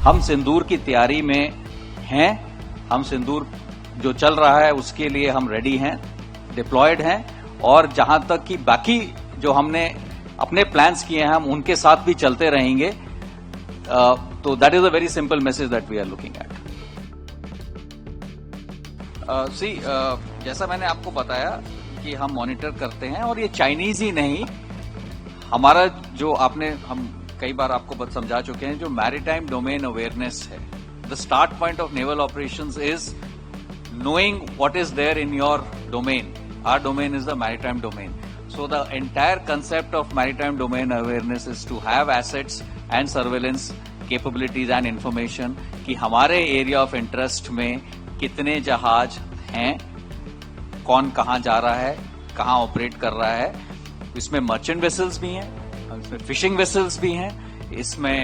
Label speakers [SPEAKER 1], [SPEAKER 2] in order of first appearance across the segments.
[SPEAKER 1] हम सिंदूर की तैयारी में हैं। हम सिंदूर जो चल रहा है उसके लिए हम रेडी हैं, डिप्लॉयड हैं, और जहां तक कि बाकी जो हमने अपने प्लान्स किए हैं हम उनके साथ भी चलते रहेंगे। तो that is a very simple message that we are looking at. जैसा मैंने आपको बताया कि हम मॉनिटर करते हैं, और ये चाइनीज ही नहीं, हमारा जो हम कई बार आपको समझा चुके हैं, जो मैरीटाइम डोमेन अवेयरनेस है, the start point of naval operations is knowing what is there in your domain. Our domain is the maritime domain. So the entire concept of maritime domain awareness is to have assets and surveillance capabilities and information कि हमारे area of interest में कितने जहाज हैं, कौन कहाँ जा रहा है, कहाँ ऑपरेट कर रहा है। इसमें मर्चेंट वेसल्स भी हैं, इसमें फिशिंग वेसल्स भी हैं, इसमें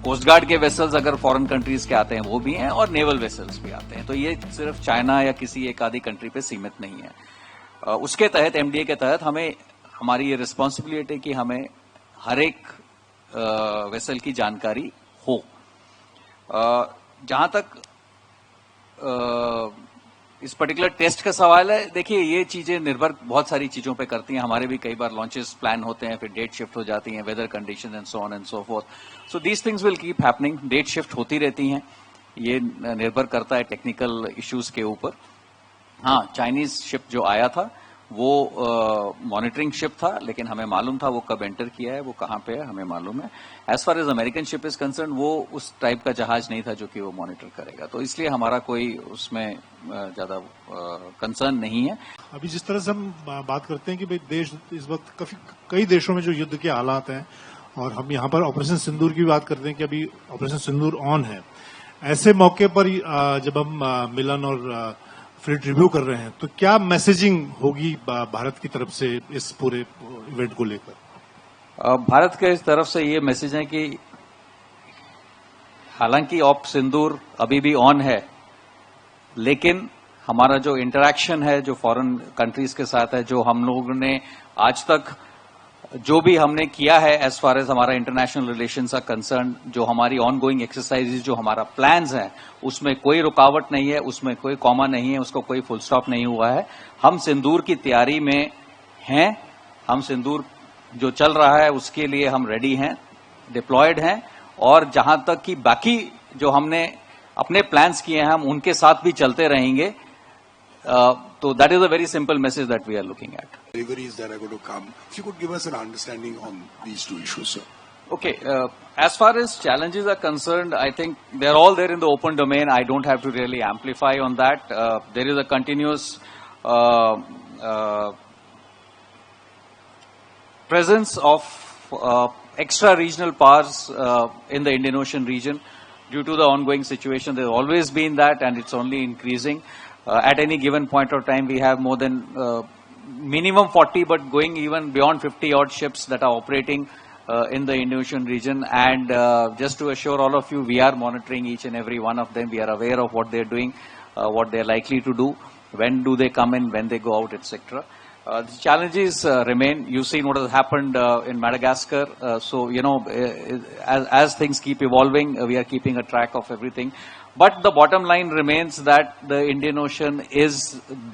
[SPEAKER 1] कोस्ट गार्ड के वेसल्स अगर फॉरेन कंट्रीज के आते हैं वो भी हैं, और नेवल वेसल्स भी आते हैं। तो ये सिर्फ चाइना या किसी एक आधी कंट्री पे सीमित नहीं है। उसके तहत एमडीए के तहत हमारी ये रिस्पॉन्सिबिलिटी है कि हमें हर एक वेसल की जानकारी हो। जहां तक इस पर्टिकुलर टेस्ट का सवाल है, देखिए ये चीजें निर्भर बहुत सारी चीजों पे करती हैं। हमारे भी कई बार लॉन्चेस प्लान होते हैं, फिर डेट शिफ्ट हो जाती हैं, weather condition and so on and so forth. So these things will keep happening, date shift होती रहती हैं, ये निर्भर करता है टेक्निकल इश्यूज के ऊपर। हाँ, चाइनीज शिप जो आया था वो मॉनिटरिंग शिप था, लेकिन हमें मालूम था वो कब एंटर किया है, वो कहाँ पे है, हमें मालूम है। As far as American ship is concern, वो उस टाइप का जहाज नहीं था जो कि वो मॉनिटर करेगा, तो इसलिए हमारा कोई उसमें ज्यादा कंसर्न नहीं है।
[SPEAKER 2] अभी जिस तरह से हम बात करते हैं कि भाई देश इस वक्त कई देशों में जो युद्ध के हालात हैं, और हम यहाँ पर ऑपरेशन सिंदूर की बात करते हैं कि अभी ऑपरेशन सिंदूर ऑन है, ऐसे मौके पर जब हम मिलन और फ्लीट रिव्यू कर रहे हैं, तो क्या मैसेजिंग होगी भारत की तरफ से इस पूरे इवेंट को लेकर?
[SPEAKER 1] भारत के इस तरफ से ये मैसेज है कि हालांकि ऑप सिंदूर अभी भी ऑन है, लेकिन हमारा जो इंटरैक्शन है, जो फॉरेन कंट्रीज के साथ है, जो हम लोगों ने आज तक जो भी हमने किया है एज फार एज हमारा इंटरनेशनल रिलेशंस आर कंसर्न, जो हमारी ऑन गोइंग एक्सरसाइजेज, जो हमारा प्लान्स है, उसमें कोई रुकावट नहीं है, उसमें कोई कॉमा नहीं है, उसको कोई फुल स्टॉप नहीं हुआ है। हम सिंदूर की तैयारी में हैं। हम सिंदूर जो चल रहा है उसके लिए हम रेडी हैं, डिप्लॉयड हैं, और जहां तक कि बाकी जो हमने अपने प्लान्स किए हैं हम उनके साथ भी चलते रहेंगे। So that is a very simple message that we are looking at.
[SPEAKER 3] Deliveries that are going to come. If you could give us an understanding on these two issues, sir.
[SPEAKER 1] Okay. As far as challenges are concerned, I think they're all there in the open domain. I don't have to really amplify on that. There is a continuous presence of extra-regional powers in the Indian Ocean region due to the ongoing situation. There's always been that, and it's only increasing. At any given point of time, we have more than minimum 40, but going even beyond 50 odd ships that are operating in the Indian Ocean region. And just to assure all of you, we are monitoring each and every one of them. We are aware of what they're doing, what they're likely to do, when do they come in, when they go out, etc. The challenges remain. You've seen what has happened in Madagascar. So, you know, as things keep evolving, we are keeping a track of everything. But the bottom line remains that the Indian Ocean is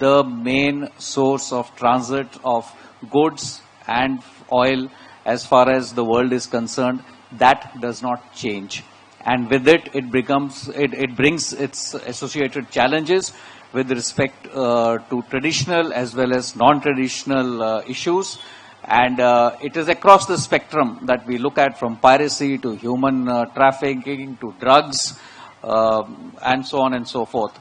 [SPEAKER 1] the main source of transit of goods and oil as far as the world is concerned. That does not change. And with it, it brings its associated challenges with respect to traditional as well as non-traditional issues. And it is across the spectrum that we look at, from piracy to human trafficking to drugs, and so on and so forth.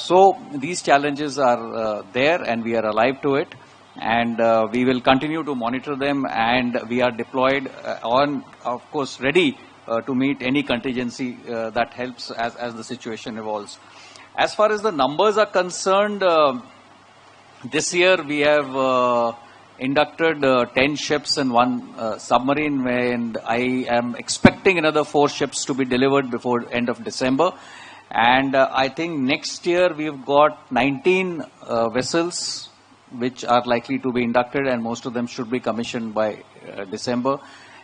[SPEAKER 1] So these challenges are there, and we are alive to it, and we will continue to monitor them, and we are deployed on, of course, ready to meet any contingency that helps as the situation evolves. As far as the numbers are concerned, this year we have inducted 10 ships and 1 submarine, and I am expecting another 4 ships to be delivered before end of December. And I think next year we've got 19 vessels which are likely to be inducted, and most of them should be commissioned by December.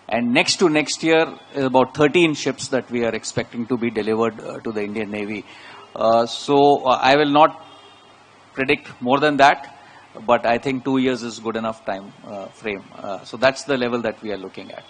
[SPEAKER 1] And next to next year is about 13 ships that we are expecting to be delivered to the Indian Navy. So I will not predict more than that, but I think 2 years is good enough time frame. So that's the level that we are looking at.